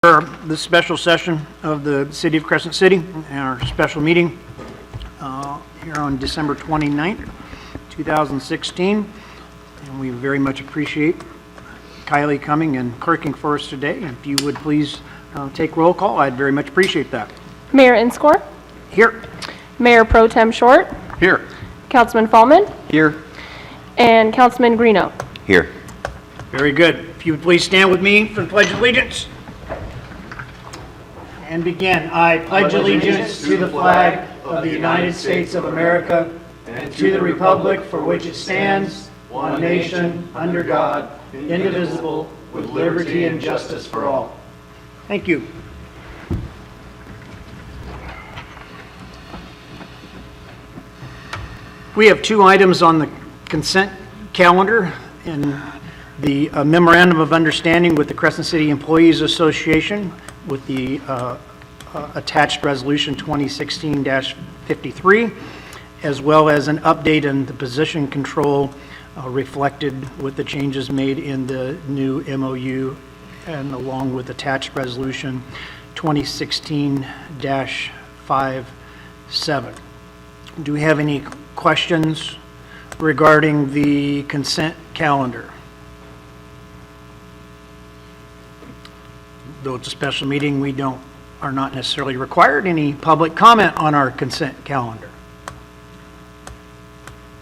The special session of the City of Crescent City, and our special meeting here on December 29th, 2016. And we very much appreciate Kylie coming and clerking for us today. And if you would please take roll call, I'd very much appreciate that. Mayor Inscore? Here. Mayor Pro Tem Short? Here. Councilman Fallman? Here. And Councilman Greeno? Here. Very good. If you would please stand with me for the Pledge of Allegiance. And begin. I pledge allegiance to the flag of the United States of America and to the republic for which it stands, one nation, under God, indivisible, with liberty and justice for all. Thank you. We have two items on the consent calendar in the Memorandum of Understanding with the Crescent City Employees Association with the attached Resolution 2016-53, as well as an update on the position control reflected with the changes made in the new MOU and along with attached Resolution 2016-57. Do we have any questions regarding the consent calendar? Though it's a special meeting, we are not necessarily required any public comment on our consent calendar.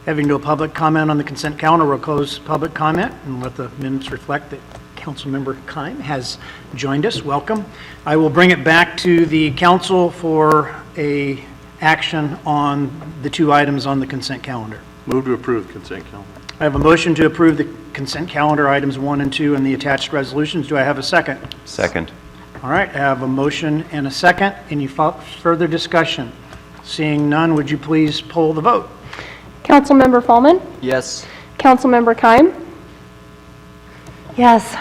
Having no public comment on the consent calendar, we'll close public comment and let the minutes reflect that Councilmember Kime has joined us. Welcome. I will bring it back to the council for a action on the two items on the consent calendar. Move to approve the consent calendar. I have a motion to approve the consent calendar items 1 and 2 and the attached resolutions. Do I have a second? Second. All right, I have a motion and a second. Any further discussion? Seeing none, would you please poll the vote? Councilmember Fallman? Yes. Councilmember Kime? Yes.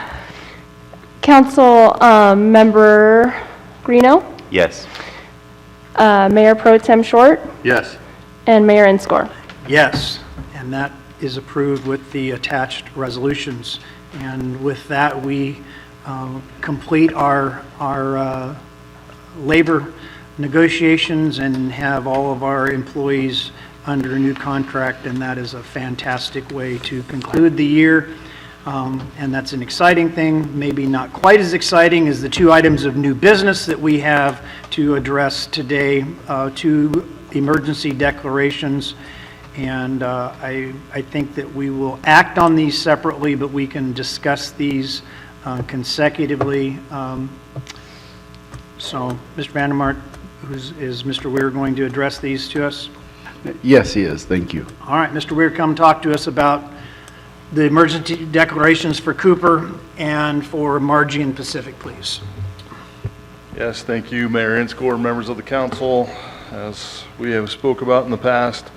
Councilmember Greeno? Yes. Mayor Pro Tem Short? Yes. And Mayor Inscore? Yes, and that is approved with the attached resolutions. And with that, we complete our labor negotiations and have all of our employees under a new contract, and that is a fantastic way to conclude the year. And that's an exciting thing, maybe not quite as exciting as the two items of new business that we have to address today, two emergency declarations. And I think that we will act on these separately, but we can discuss these consecutively. So, Mr. Vandermark, is Mr. Weir going to address these to us? Yes, he is. Thank you. All right, Mr. Weir, come talk to us about the emergency declarations for Cooper and for Margie and Pacific, please. Yes, thank you, Mayor Inscore, members of the council. As we have spoke about in the past,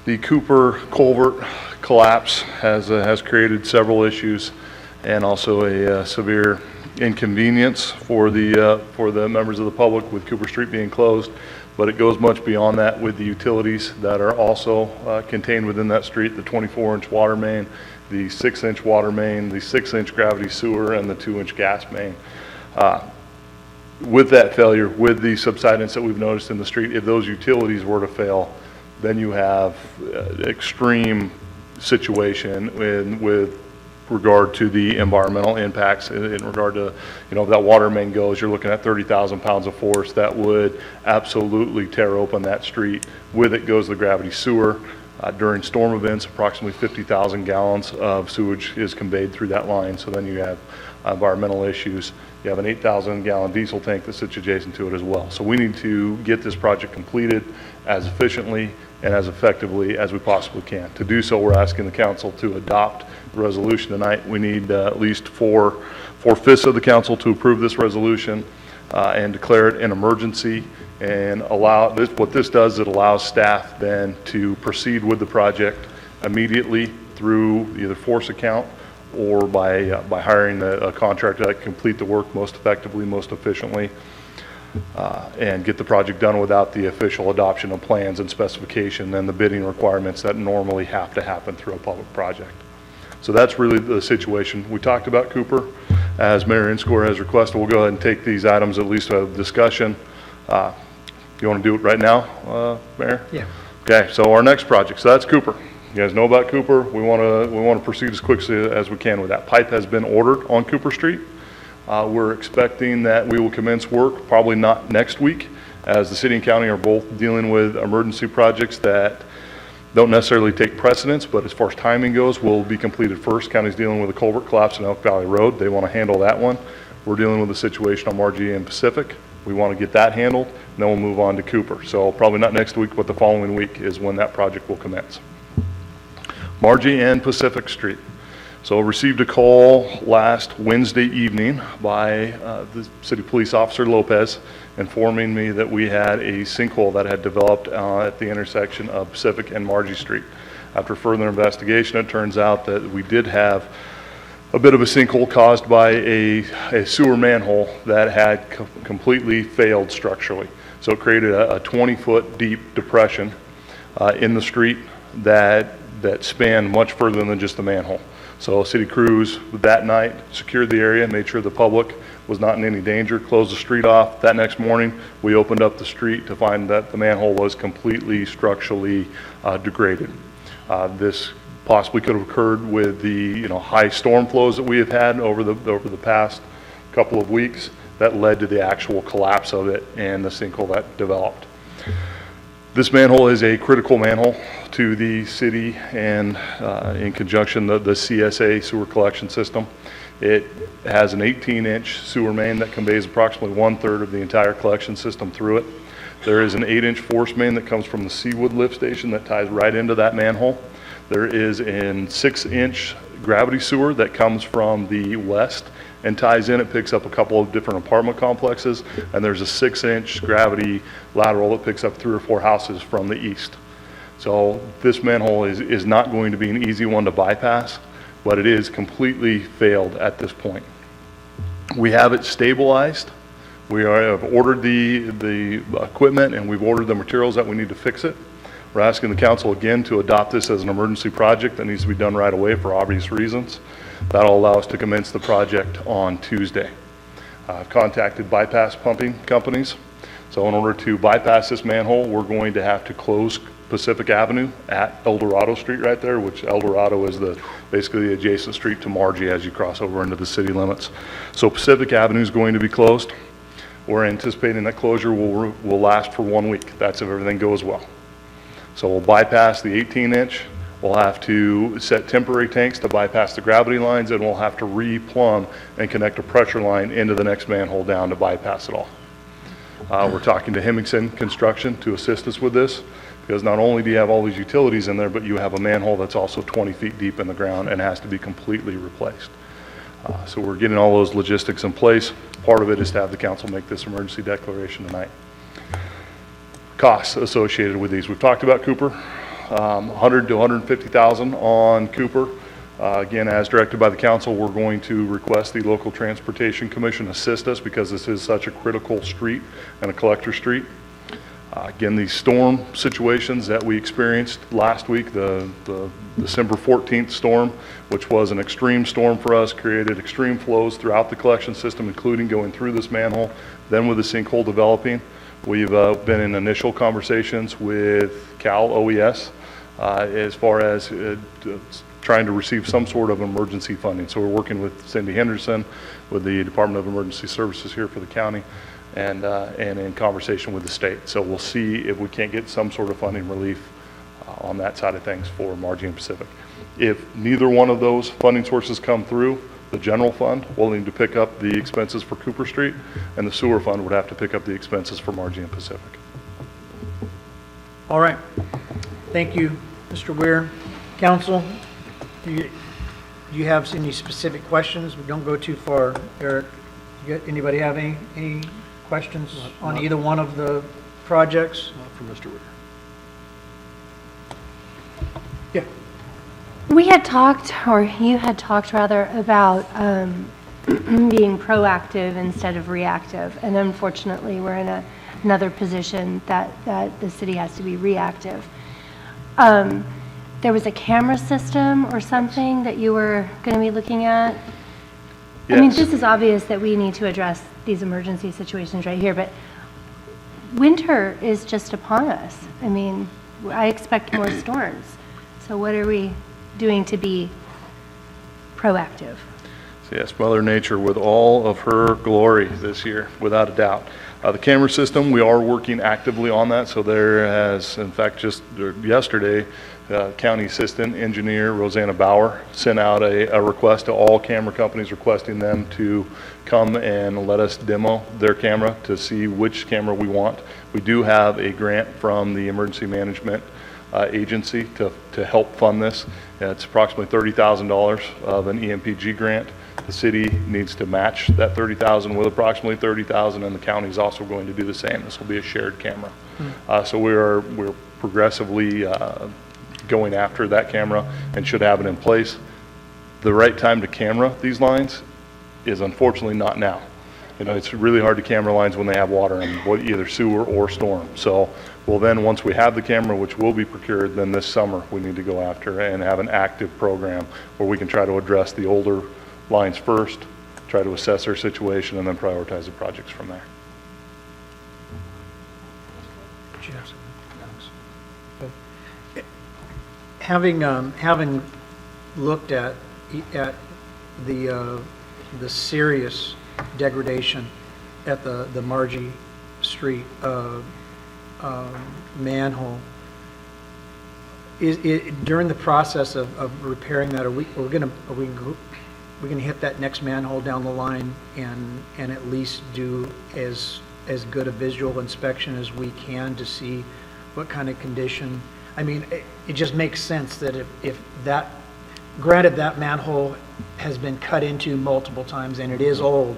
the Cooper culvert collapse has created several issues and also a severe inconvenience for the members of the public with Cooper Street being closed. But it goes much beyond that with the utilities that are also contained within that street, the 24-inch water main, the 6-inch water main, the 6-inch gravity sewer, and the 2-inch gas main. With that failure, with the subsidence that we've noticed in the street, if those utilities were to fail, then you have extreme situation with regard to the environmental impacts in regard to, if that water main goes, you're looking at 30,000 pounds of force that would absolutely tear open that street. With it goes the gravity sewer. During storm events, approximately 50,000 gallons of sewage is conveyed through that line. So then you have environmental issues. You have an 8,000 gallon diesel tank that sits adjacent to it as well. So we need to get this project completed as efficiently and as effectively as we possibly can. To do so, we're asking the council to adopt the resolution tonight. We need at least 4/5 of the council to approve this resolution and declare it an emergency and allow this. What this does, it allows staff then to proceed with the project immediately through either force account or by hiring a contractor that can complete the work most effectively, most efficiently. And get the project done without the official adoption of plans and specification and the bidding requirements that normally have to happen through a public project. So that's really the situation. We talked about Cooper. As Mayor Inscore has requested, we'll go ahead and take these items, at least a discussion. You want to do it right now, Mayor? Yeah. Okay, so our next project, so that's Cooper. You guys know about Cooper. We want to proceed as quickly as we can with that. Pipe has been ordered on Cooper Street. We're expecting that we will commence work, probably not next week, as the city and county are both dealing with emergency projects that don't necessarily take precedence, but as far as timing goes, will be completed first. County's dealing with a culvert collapse in Elk Valley Road. They want to handle that one. We're dealing with the situation on Margie and Pacific. We want to get that handled, and then we'll move on to Cooper. So probably not next week, but the following week is when that project will commence. Margie and Pacific Street. So I received a call last Wednesday evening by the city police officer Lopez informing me that we had a sinkhole that had developed at the intersection of Pacific and Margie Street. After further investigation, it turns out that we did have a bit of a sinkhole caused by a sewer manhole that had completely failed structurally. So it created a 20-foot deep depression in the street that spanned much further than just the manhole. So city crews that night secured the area, made sure the public was not in any danger, closed the street off. That next morning, we opened up the street to find that the manhole was completely structurally degraded. This possibly could have occurred with the high storm flows that we have had over the past couple of weeks that led to the actual collapse of it and the sinkhole that developed. This manhole is a critical manhole to the city and in conjunction the CSA sewer collection system. It has an 18-inch sewer main that conveys approximately 1/3 of the entire collection system through it. There is an 8-inch force main that comes from the Seawood lift station that ties right into that manhole. There is a 6-inch gravity sewer that comes from the west and ties in. It picks up a couple of different apartment complexes, and there's a 6-inch gravity lateral that picks up 3 or 4 houses from the east. So this manhole is not going to be an easy one to bypass, but it is completely failed at this point. We have it stabilized. We have ordered the equipment, and we've ordered the materials that we need to fix it. We're asking the council again to adopt this as an emergency project that needs to be done right away for obvious reasons. That'll allow us to commence the project on Tuesday. I've contacted bypass pumping companies. So in order to bypass this manhole, we're going to have to close Pacific Avenue at El Dorado Street right there, which El Dorado is basically the adjacent street to Margie as you cross over into the city limits. So Pacific Avenue is going to be closed. We're anticipating that closure will last for 1 week. That's if everything goes well. So we'll bypass the 18-inch. We'll have to set temporary tanks to bypass the gravity lines, and we'll have to re-plumb and connect a pressure line into the next manhole down to bypass it all. We're talking to Hemmingson Construction to assist us with this, because not only do you have all these utilities in there, but you have a manhole that's also 20 feet deep in the ground and has to be completely replaced. So we're getting all those logistics in place. Part of it is to have the council make this emergency declaration tonight. Costs associated with these. We've talked about Cooper, 100 to 150,000 on Cooper. Again, as directed by the council, we're going to request the local transportation commission assist us because this is such a critical street and a collector street. Again, these storm situations that we experienced last week, the December 14th storm, which was an extreme storm for us, created extreme flows throughout the collection system, including going through this manhole. Then with the sinkhole developing, we've been in initial conversations with Cal OES as far as trying to receive some sort of emergency funding. So we're working with Cindy Henderson, with the Department of Emergency Services here for the county, and in conversation with the state. So we'll see if we can't get some sort of funding relief on that side of things for Margie and Pacific. If neither one of those funding sources come through, the general fund will need to pick up the expenses for Cooper Street, and the sewer fund would have to pick up the expenses for Margie and Pacific. All right. Thank you, Mr. Weir. Council, do you have any specific questions? We don't go too far. Eric, anybody have any questions on either one of the projects? Not for Mr. Weir. Yeah. We had talked, or you had talked rather, about being proactive instead of reactive. And unfortunately, we're in another position that the city has to be reactive. There was a camera system or something that you were going to be looking at? I mean, Yes. this is obvious that we need to address these emergency situations right here, but winter is just upon us. I mean, I expect more storms. So what are we doing to be proactive? So yes, Mother Nature with all of her glory this year, without a doubt. The camera system, we are working actively on that, so there has, in fact, just yesterday, County Assistant Engineer Rosanna Bauer sent out a request to all camera companies requesting them to come and let us demo their camera to see which camera we want. We do have a grant from the Emergency Management Agency to help fund this. It's approximately $30,000 of an EMPG grant. The city needs to match that $30,000 with approximately $30,000, and the county is also going to do the same. This will be a shared camera. So we're progressively going after that camera and should have it in place. The right time to camera these lines is unfortunately not now. You know, it's really hard to camera lines when they have water in them, either sewer or storm. So we'll then, once we have the camera, which will be procured, then this summer we need to go after and have an active program where we can try to address the older lines first, try to assess our situation, and then prioritize the projects from there. Having looked at the serious degradation at the Margie Street manhole, during the process of repairing that, are we gonna hit that next manhole down the line and at least do as good a visual inspection as we can to see what kind of condition? I mean, it just makes sense that if that, granted that manhole has been cut into multiple times and it is old,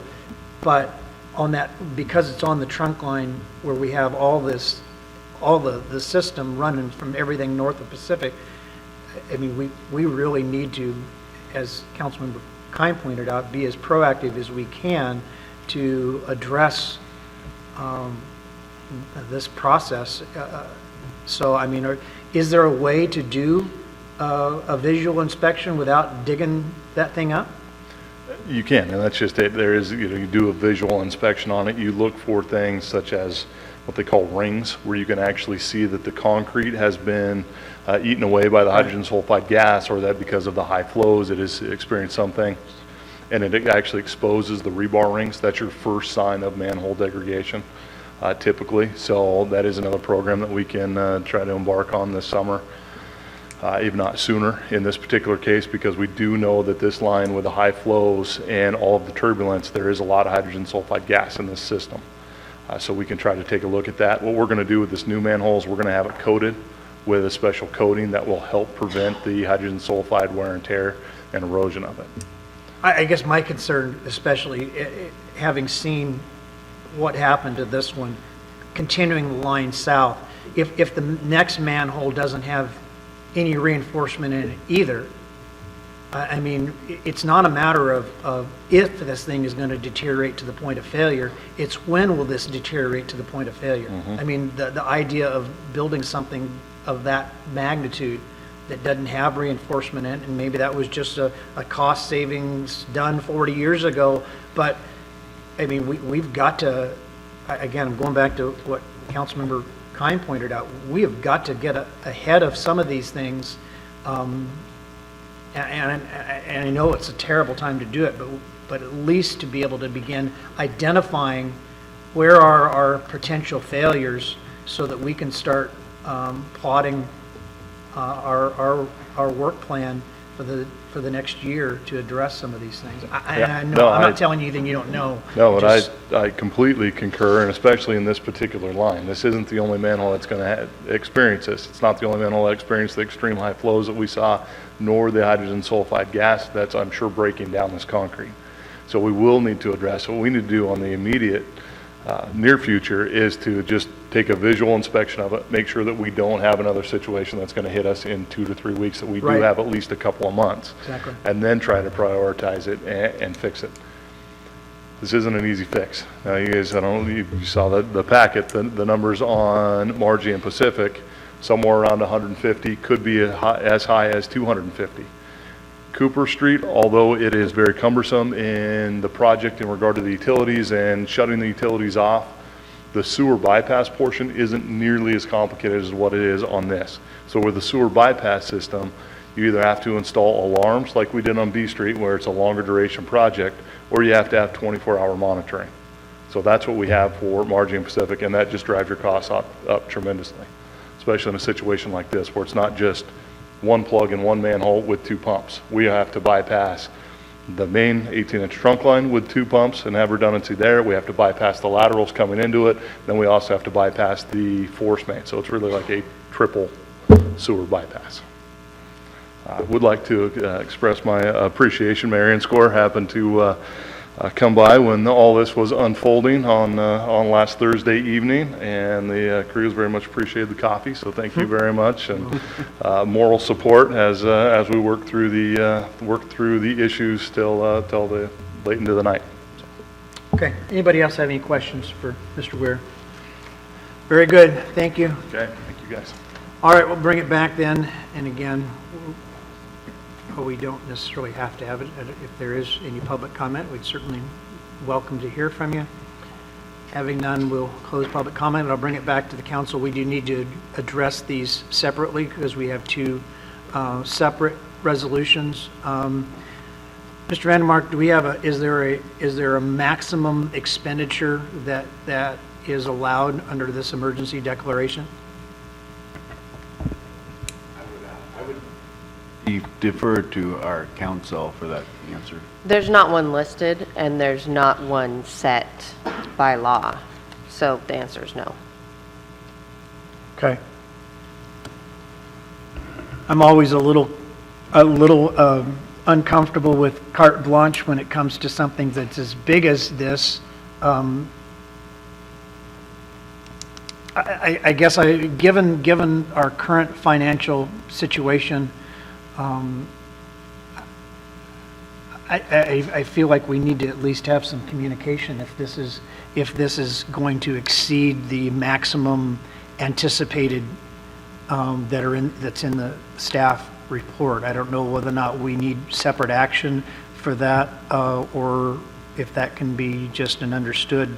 but on that, because it's on the trunk line where we have all the system running from everything north of Pacific, I mean, we really need to, as Councilmember Kine pointed out, be as proactive as we can to address this process. So, I mean, is there a way to do a visual inspection without digging that thing up? You can, and that's just it. There is, you do a visual inspection on it. You look for things such as what they call rings, where you can actually see that the concrete has been eaten away by the hydrogen sulfide gas, or that because of the high flows it has experienced something, and it actually exposes the rebar rings. That's your first sign of manhole degradation, typically. So that is another program that we can try to embark on this summer, if not sooner in this particular case, because we do know that this line with the high flows and all of the turbulence, there is a lot of hydrogen sulfide gas in this system. So we can try to take a look at that. What we're going to do with this new manhole is we're going to have it coated with a special coating that will help prevent the hydrogen sulfide wear and tear and erosion of it. I guess my concern, especially having seen what happened to this one, continuing the line south, if the next manhole doesn't have any reinforcement in it either, I mean, it's not a matter of if this thing is going to deteriorate to the point of failure, it's when will this deteriorate to the point of failure. I mean, the idea of building something of that magnitude that doesn't have reinforcement in it, and maybe that was just a cost savings done 40 years ago, but I mean, we've got to, again, I'm going back to what Councilmember Kine pointed out, we have got to get ahead of some of these things. And I know it's a terrible time to do it, but at least to be able to begin identifying where are our potential failures so that we can start plotting our work plan for the next year to address some of these things. I know, I'm not telling you anything you don't know. No, Just- but I completely concur, and especially in this particular line. This isn't the only manhole that's going to experience this. It's not the only manhole that experienced the extreme high flows that we saw, nor the hydrogen sulfide gas that's, I'm sure, breaking down this concrete. So we will need to address. What we need to do on the immediate near future is to just take a visual inspection of it, make sure that we don't have another situation that's going to hit us in 2 to 3 weeks, that we do Right. have at least a couple of months. Exactly. And then try to prioritize it and fix it. This isn't an easy fix. Now, you guys, I don't know, you saw the packet, the numbers on Margie and Pacific, somewhere around 150, could be as high as 250. Cooper Street, although it is very cumbersome in the project in regard to the utilities and shutting the utilities off, the sewer bypass portion isn't nearly as complicated as what it is on this. So with the sewer bypass system, you either have to install alarms like we did on B Street where it's a longer duration project, or you have to have 24-hour monitoring. So that's what we have for Margie and Pacific, and that just drives your costs up tremendously, especially in a situation like this where it's not just one plug and one manhole with 2 pumps. We have to bypass the main 18-inch trunk line with 2 pumps and have redundancy there. We have to bypass the laterals coming into it. Then we also have to bypass the force main. So it's really like a triple sewer bypass. I would like to express my appreciation. Marion Score happened to come by when all this was unfolding on last Thursday evening, and the crews very much appreciated the coffee, so thank you very much, and moral support as we work through the issues till the late into the night. Okay, anybody else have any questions for Mr. Weir? Very good, thank you. Okay, thank you guys. All right, we'll bring it back then, and again, we don't necessarily have to have it. If there is any public comment, we'd certainly welcome to hear from you. Having none, we'll close public comment, and I'll bring it back to the council. We do need to address these separately because we have 2 separate resolutions. Mr. Vandermark, do we have is there a maximum expenditure that is allowed under this emergency declaration? We defer to our council for that answer. There's not one listed, and there's not one set by law. So the answer is no. Okay. I'm always a little uncomfortable with carte blanche when it comes to something that's as big as this. I guess given our current financial situation, I feel like we need to at least have some communication if this is going to exceed the maximum anticipated that's in the staff report. I don't know whether or not we need separate action for that, or if that can be just an understood.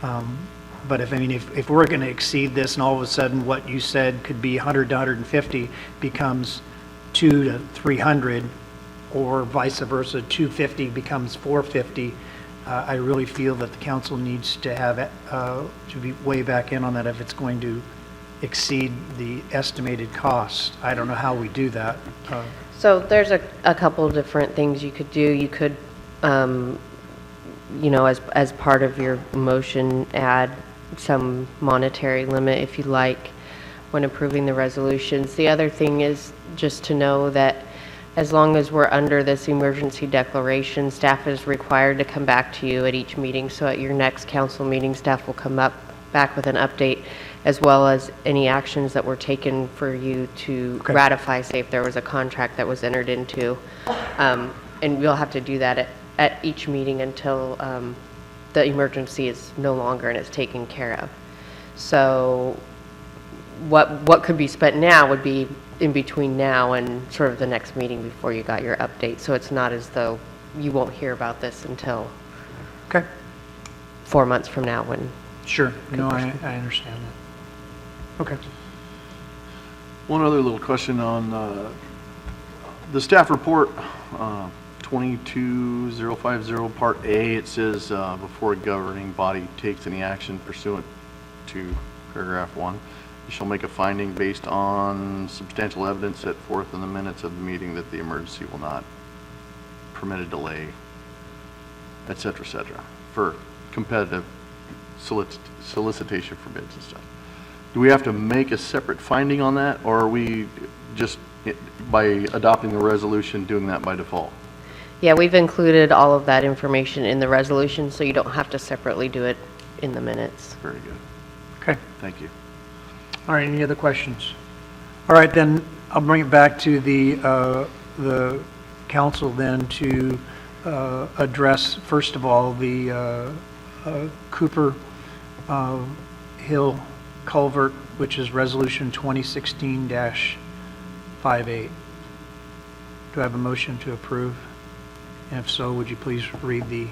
But if we're going to exceed this, and all of a sudden what you said could be 100 to 150 becomes 200 to 300, or vice versa, 250 becomes 450, I really feel that the council needs to have to be way back in on that if it's going to exceed the estimated cost. I don't know how we do that. So there's a couple of different things you could do. You could, as part of your motion, add some monetary limit if you like when approving the resolutions. The other thing is just to know that as long as we're under this emergency declaration, staff is required to come back to you at each meeting. So at your next council meeting, staff will come back with an update, as well as any actions that were taken for you to ratify, say if there was a contract that was entered into. And we'll have to do that at each meeting until the emergency is no longer and it's taken care of. So what could be spent now would be in between now and sort of the next meeting before you got your update. So it's not as though you won't hear about this until 4 months from now when. Sure. No, I understand that. Okay. One other little question on the staff report, 22050 Part A. It says before a governing body takes any action pursuant to paragraph 1, you shall make a finding based on substantial evidence set forth in the minutes of the meeting that the emergency will not permit a delay, et cetera, for competitive solicitation for bids and stuff. Do we have to make a separate finding on that, or are we just, by adopting the resolution, doing that by default? Yeah, we've included all of that information in the resolution, so you don't have to separately do it in the minutes. Very good. Okay. Thank you. All right, any other questions? All right, then I'll bring it back to the council then to address, first of all, the Cooper Hill Culvert, which is Resolution 2016-58. Do I have a motion to approve? And if so, would you please read the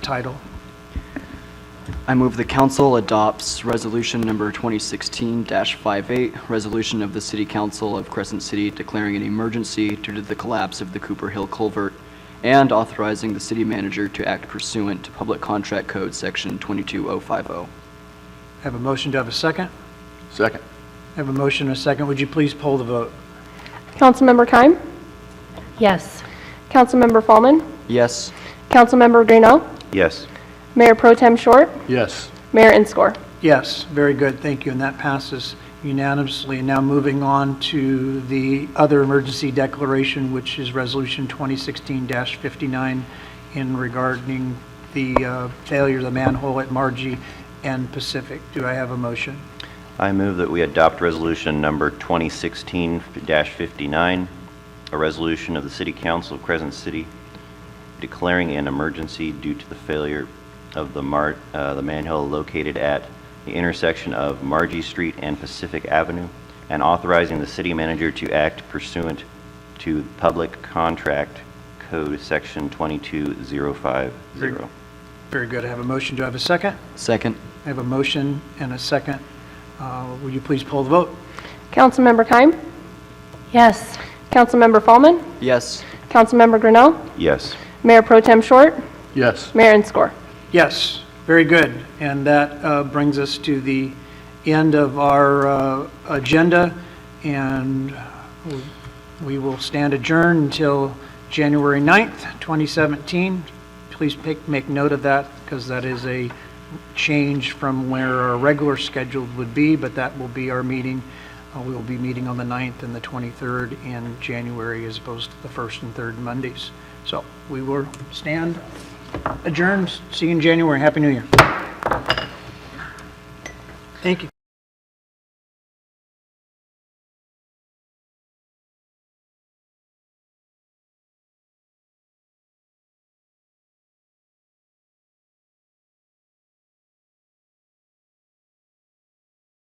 title? I move the council adopts resolution number 2016-58, resolution of the City Council of Crescent City declaring an emergency due to the collapse of the Cooper Hill Culvert and authorizing the city manager to act pursuant to Public Contract Code Section 22050. I have a motion. Do I have a second? Second. I have a motion and a second. Would you please poll the vote? Councilmember Keim? Yes. Councilmember Fallman? Yes. Councilmember Grino? Yes. Mayor Pro Tem Short? Yes. Mayor Inscore? Yes, very good, thank you, and that passes unanimously. Now moving on to the other emergency declaration, which is Resolution 2016-59 in regarding the failure of the manhole at Margie and Pacific. Do I have a motion? I move that we adopt resolution number 2016-59, a resolution of the City Council of Crescent City declaring an emergency due to the failure of the manhole located at the intersection of Margie Street and Pacific Avenue, and authorizing the city manager to act pursuant to Public Contract Code Section 22050. Very good, I have a motion. Do I have a second? Second. I have a motion and a second. Will you please poll the vote? Councilmember Keim? Yes. Councilmember Fallman? Yes. Councilmember Grino? Yes. Mayor Pro Tem Short? Yes. Mayor Inscore? Yes, very good. And that brings us to the end of our agenda, and we will stand adjourned until January 9th, 2017. Please make note of that, because that is a change from where our regular schedule would be, but that will be our meeting. We will be meeting on the 9th and the 23rd in January as opposed to the 1st and 3rd Mondays. So we will stand adjourned. See you in January. Happy New Year. Thank you.